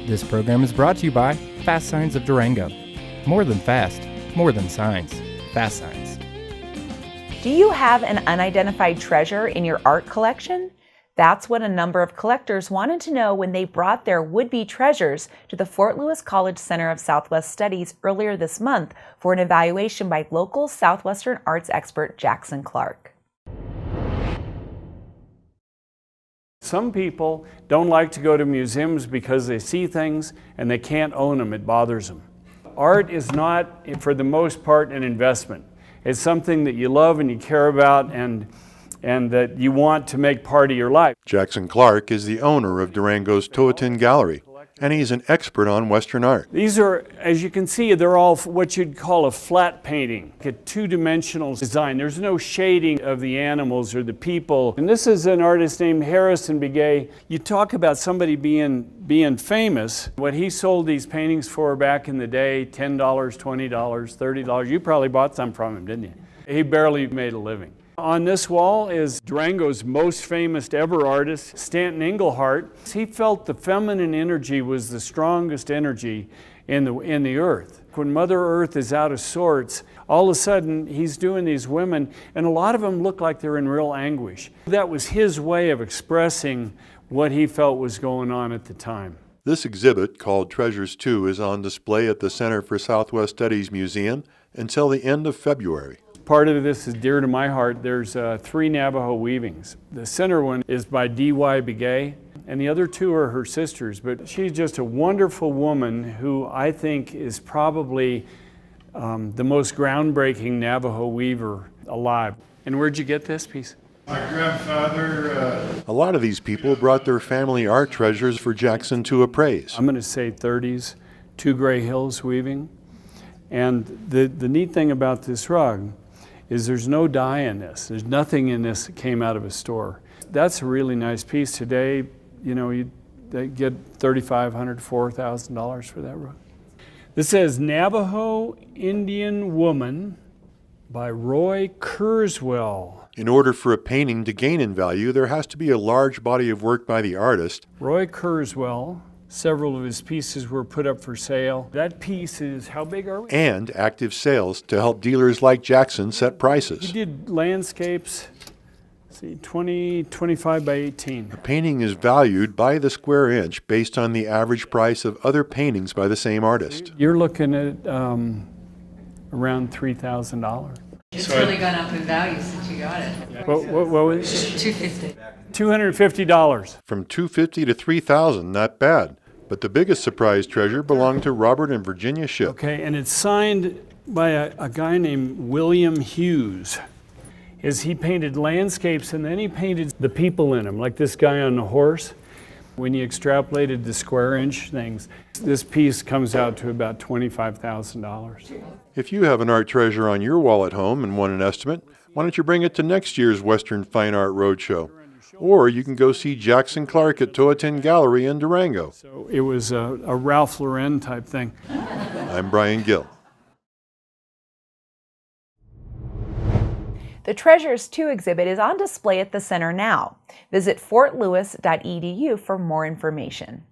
This program is brought to you by FASTSIGNS of Durango. More than fast, more than signs. FASTSIGNS. Do you have an unidentified treasure in your art collection? That's what a number of collectors wanted to know when they brought their would-be treasures to the Fort Lewis College Center of Southwest Studies earlier this month for an evaluation by local Southwestern arts expert Jackson Clark. Some people don't like to go to museums because they see things and they can't own them. It bothers them. Art is not, for the most part, an investment. It's something that you love and you care about and that you want to make part of your life. Jackson Clark is the owner of Durango's Toatin Gallery, and he's an expert on Western art. These are, as you can see, they're all what you'd call a flat painting, a two-dimensional design. There's no shading of the animals or the people. And this is an artist named Harrison Begay. You talk about somebody being famous. What he sold these paintings for back in the day, $10, $20, $30. You probably bought some from him, didn't you? He barely made a living. On this wall is Durango's most famous ever artist, Stanton Englehart. He felt the feminine energy was the strongest energy in the earth. When Mother Earth is out of sorts, all of a sudden he's doing these women, and a lot of them look like they're in real anguish. That was his way of expressing what he felt was going on at the time. This exhibit, called Treasures 2, is on display at the Center for Southwest Studies Museum until the end of February. Part of this is dear to my heart. There's 3 Navajo weavings. The center one is by D.Y. Begay, and the other 2 are her sisters. But she's just a wonderful woman who I think is probably the most groundbreaking Navajo weaver alive. And where'd you get this piece? My grandfather. A lot of these people brought their family art treasures for Jackson to appraise. I'm going to say 30s, 2 Gray Hills weaving. And the neat thing about this rug is there's no dye in this. There's nothing in this that came out of a store. That's a really nice piece. Today, you know, they get $3,500 to $4,000 for that rug. This says Navajo Indian Woman by Roy Kurzweil. In order for a painting to gain in value, there has to be a large body of work by the artist. Roy Kurzweil. Several of his pieces were put up for sale. That piece is, how big are we? And active sales to help dealers like Jackson set prices. He did landscapes, 25 by 18. A painting is valued by the square inch based on the average price of other paintings by the same artist. You're looking at around $3,000. It's really gone up in value since you got it. What was it? $250. $250. From $250 to $3,000, not bad. But the biggest surprise treasure belonged to Robert and Virginia Shipp. Okay, and it's signed by a guy named William Hughes. He painted landscapes and then he painted the people in them, like this guy on the horse. When you extrapolated the square inch things, this piece comes out to about $25,000. If you have an art treasure on your wall at home and want an estimate, why don't you bring it to next year's Western Fine Art Road Show? Or you can go see Jackson Clark at Toatin Gallery in Durango. So it was a Ralph Lauren type thing. I'm Brian Gill. The Treasures 2 exhibit is on display at the center now. Visit fortlewis.edu for more information.